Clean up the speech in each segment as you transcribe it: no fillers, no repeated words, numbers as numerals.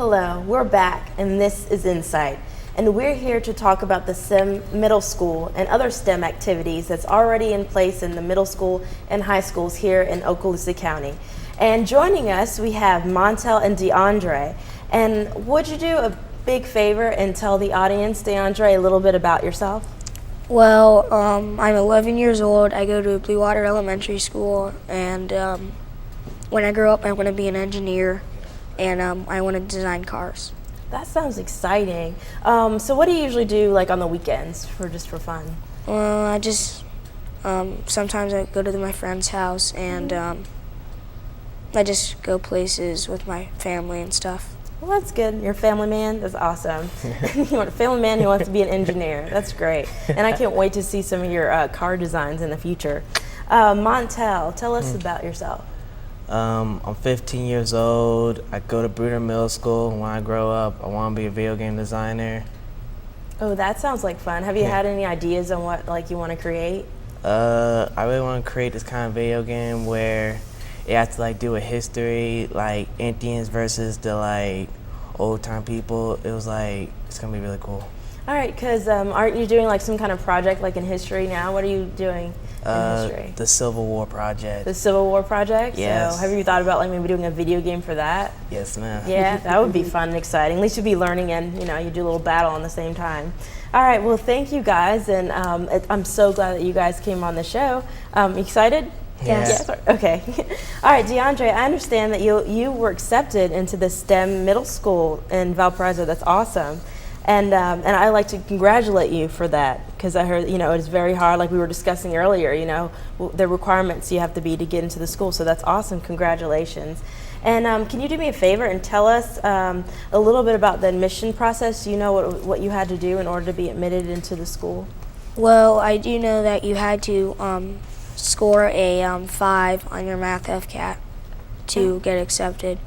Hello, we're back, and this is Insight. And we're here to talk about the STEM middle school and other STEM activities that's already in place in the middle school and high schools here in Okaloosa County. And joining us, we have Montel and DeAndre. And would you do a big favor and tell the audience, DeAndre, a little bit about yourself? Well, I'm 11 years old. I go to Blue Water Elementary School, and when I grow up, I want to be an engineer, and I want to design cars. That sounds exciting. So what do you usually do, like on the weekends, just for fun? I just sometimes I go to my friend's house, and I just go places with my family and stuff. Well, that's good. You're a family man. That's awesome. You want a family man who wants to be an engineer. That's great. And I can't wait to see some of your car designs in the future. Montel, tell us about yourself. I'm 15 years old. I go to Bruner Middle School. When I grow up, I want to be a video game designer. Oh, that sounds like fun. Have you had any ideas on what you want to create? I really want to create this kind of video game where it has to do a history, like Indians versus the old time people. It was it's gonna be really cool. All right, because aren't you doing some kind of project in history now? What are you doing in history? The Civil War project. The Civil War project? Yes. So have you thought about maybe doing a video game for that? Yes, ma'am. Yeah, that would be fun and exciting. At least you'd be learning and you do a little battle on the same time. All right, well, thank you guys, and I'm so glad that you guys came on the show. Excited? Yes. Yeah. Okay. All right, DeAndre, I understand that you were accepted into the STEM middle school in Valparaiso. That's awesome. And I'd like to congratulate you for that, because I heard, it's very hard, like we were discussing earlier, the requirements you have to get into the school. So that's awesome. Congratulations. And can you do me a favor and tell us a little bit about the admission process? Do you know what you had to do in order to be admitted into the school? Well, I do know that you had to score a 5 on your math FCAT to get accepted.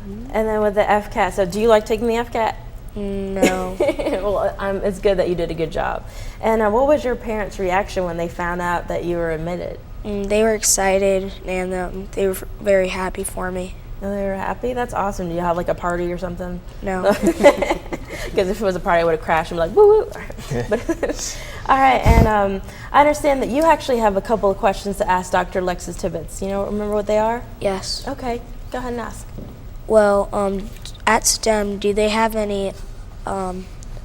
And then with the FCAT, so do you like taking the FCAT? No. Well, it's good that you did a good job. And what was your parents' reaction when they found out that you were admitted? They were excited, and they were very happy for me. Oh, they were happy? That's awesome. Do you have a party or something? No. Because if it was a party, I would have crashed and be like, woo woo. All right, and I understand that you actually have a couple of questions to ask Dr. Alexis Tibbetts. Remember what they are? Yes. Okay, go ahead and ask. Well, at STEM, do they have any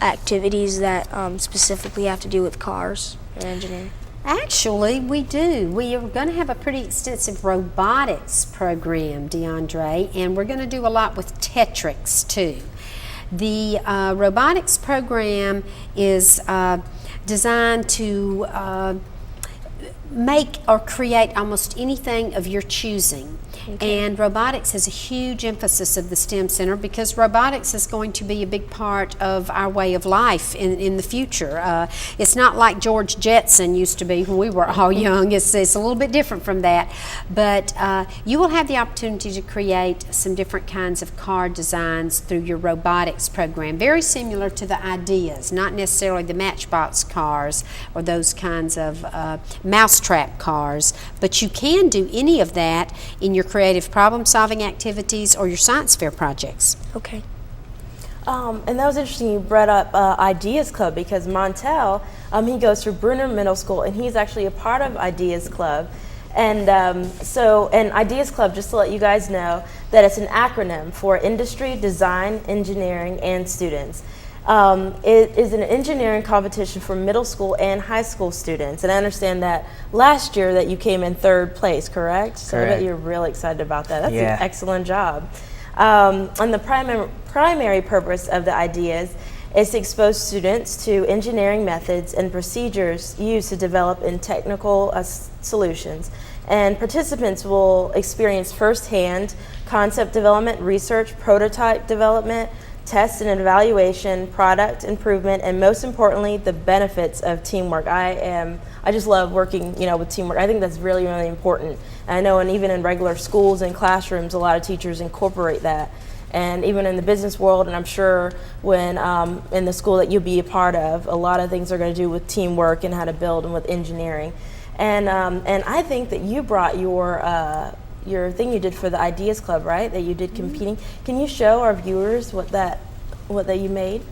activities that specifically have to do with cars and engineering? Actually, we do. We are going to have a pretty extensive robotics program, DeAndre, and we're going to do a lot with Tetrix too. The robotics program is designed to make or create almost anything of your choosing. Okay. And robotics has a huge emphasis of the STEM Center because robotics is going to be a big part of our way of life in the future. It's not like George Jetson used to be when we were all young. It's a little bit different from that. But you will have the opportunity to create some different kinds of car designs through your robotics program, very similar to the ideas, not necessarily the Matchbox cars or those kinds of mousetrap cars, but you can do any of that in your creative problem-solving activities or your science fair projects. Okay. And that was interesting you brought up Ideas Club, because Montel, he goes through Bruner Middle School, and he's actually a part of Ideas Club. And and Ideas Club, just to let you guys know, that it's an acronym for Industry, Design, Engineering, and Students. It is an engineering competition for middle school and high school students, and I understand that last year that you came in 3rd place, correct? So I bet you're really excited about that. That's an excellent job. And the primary purpose of the ideas is to expose students to engineering methods and procedures used to develop in technical solutions. And participants will experience firsthand concept development, research, prototype development, test and evaluation, product improvement, and most importantly, the benefits of teamwork. I just love working, with teamwork. I think that's really, really important. And I know, and even in regular schools and classrooms, a lot of teachers incorporate that. And even in the business world, and I'm sure when in the school that you'll be a part of, a lot of things are going to do with teamwork and how to build and with engineering. And I think that you brought your your thing you did for the Ideas Club, right? That you did competing. Can you show our viewers what that you made?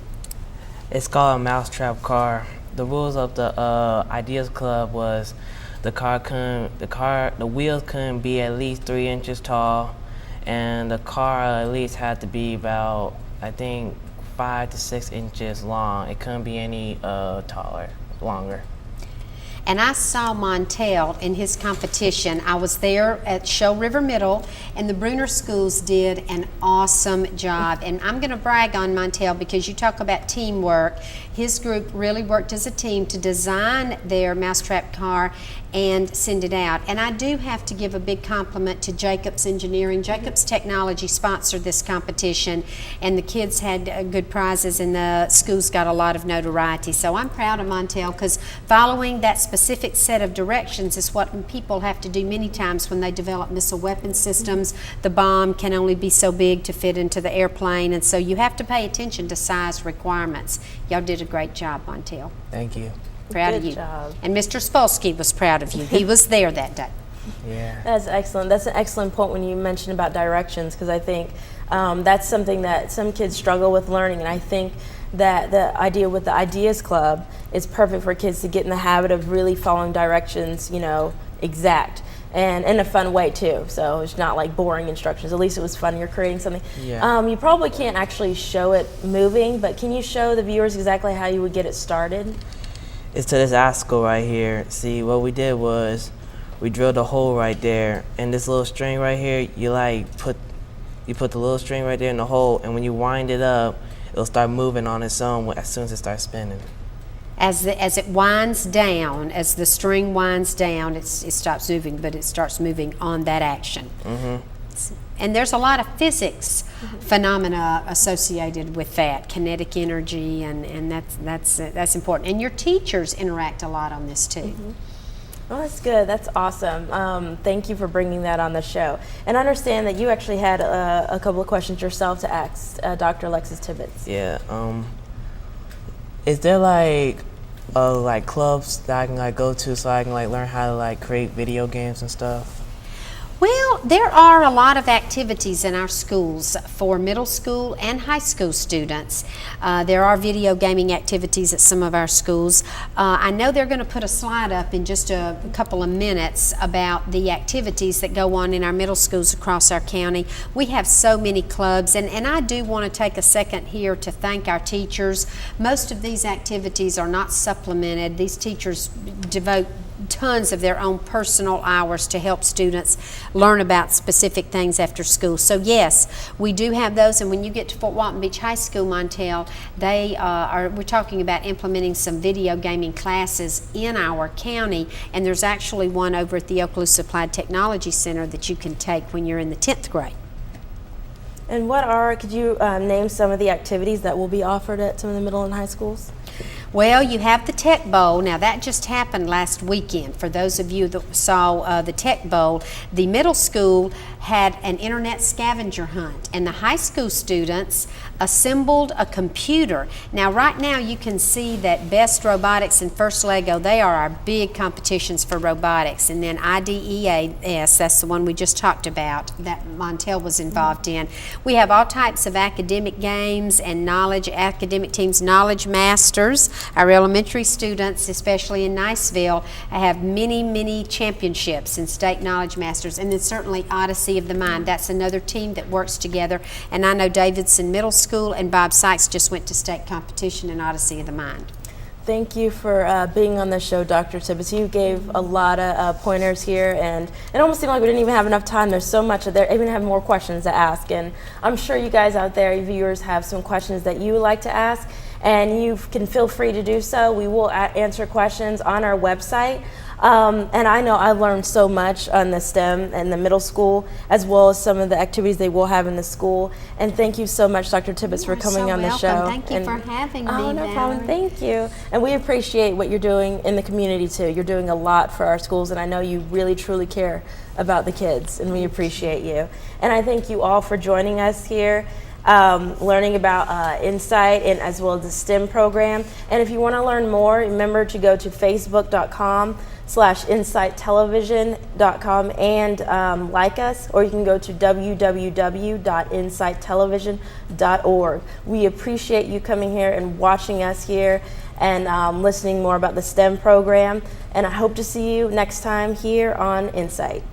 It's called a mousetrap car. The rules of the Ideas Club was the wheels couldn't be at least 3 inches tall, and the car at least had to be about, I think, 5 to 6 inches long. It couldn't be any longer. And I saw Montel in his competition. I was there at Show River Middle, and the Bruner schools did an awesome job. And I'm going to brag on Montel because you talk about teamwork. His group really worked as a team to design their mousetrap car and send it out. And I do have to give a big compliment to Jacobs Engineering. Jacobs Technology sponsored this competition, and the kids had good prizes, and the schools got a lot of notoriety. So I'm proud of Montel, because following that specific set of directions is what people have to do many times when they develop missile weapon systems. The bomb can only be so big to fit into the airplane, and so you have to pay attention to size requirements. Y'all did a great job, Montel. Thank you. Proud of you. And Mr. Spolsky was proud of you. He was there that day. Yeah. That's excellent. That's an excellent point when you mentioned about directions, because I think that's something that some kids struggle with learning, and I think that the idea with the Ideas Club is perfect for kids to get in the habit of really following directions, exact, and in a fun way too. So it's not like boring instructions. At least it was fun. You're creating something. Yeah. You probably can't actually show it moving, but can you show the viewers exactly how you would get it started? It's to this icicle right here. See, what we did was we drilled a hole right there, and this little string right here, you put the little string right there in the hole, and when you wind it up, it'll start moving on its own as soon as it starts spinning. As it winds down, as the string winds down, it stops moving, but it starts moving on that action. Mm-hmm. And there's a lot of physics phenomena associated with that, kinetic energy, and that's important. And your teachers interact a lot on this too. Mm-hmm. Oh, that's good. That's awesome. Thank you for bringing that on the show. And I understand that you actually had a couple of questions yourself to ask Dr. Alexis Tibbetts. Yeah. Is there clubs that I can go to so I can learn how to create video games and stuff? Well, there are a lot of activities in our schools for middle school and high school students. There are video gaming activities at some of our schools. I know they're going to put a slide up in just a couple of minutes about the activities that go on in our middle schools across our county. We have so many clubs, and I do want to take a second here to thank our teachers. Most of these activities are not supplemented. These teachers devote tons of their own personal hours to help students learn about specific things after school. So yes, we do have those, and when you get to Fort Walton Beach High School, Montel, we're talking about implementing some video gaming classes in our county, and there's actually one over at the Okaloosa Applied Technology Center that you can take when you're in the 10th grade. And could you name some of the activities that will be offered at some of the middle and high schools? Well, you have the Tech Bowl. Now, that just happened last weekend. For those of you that saw the Tech Bowl, the middle school had an internet scavenger hunt, and the high school students assembled a computer. Now, right now, you can see that Best Robotics and First Lego, they are our big competitions for robotics. And then IDEAS, that's the one we just talked about, that Montel was involved in. We have all types of academic games and academic teams, Knowledge Masters. Our elementary students, especially in Niceville, have many, many championships in state Knowledge Masters, and then certainly Odyssey of the Mind. That's another team that works together, and I know Davidson Middle School and Bob Sykes just went to state competition in Odyssey of the Mind. Thank you for being on the show, Dr. Tibbetts. You gave a lot of pointers here, and it almost seemed like we didn't even have enough time. There's so much there. Even have more questions to ask, and I'm sure you guys out there, you viewers, have some questions that you would like to ask, and you can feel free to do so. We will answer questions on our website. And I know I learned so much on the STEM and the middle school, as well as some of the activities they will have in the school. And thank you so much, Dr. Tibbetts, for coming on the show. Thank you for having me. Oh, no problem. Thank you. And we appreciate what you're doing in the community too. You're doing a lot for our schools, and I know you really truly care about the kids, and we appreciate you. And I thank you all for joining us here. Learning about Insight and as well as the STEM program. And if you want to learn more, remember to go to facebook.com/STEM www.insighttelevision.com and like us, or you can go to www.insighttelevision.org. We appreciate you coming here and watching us here and listening more about the STEM program, and I hope to see you next time here on Insight.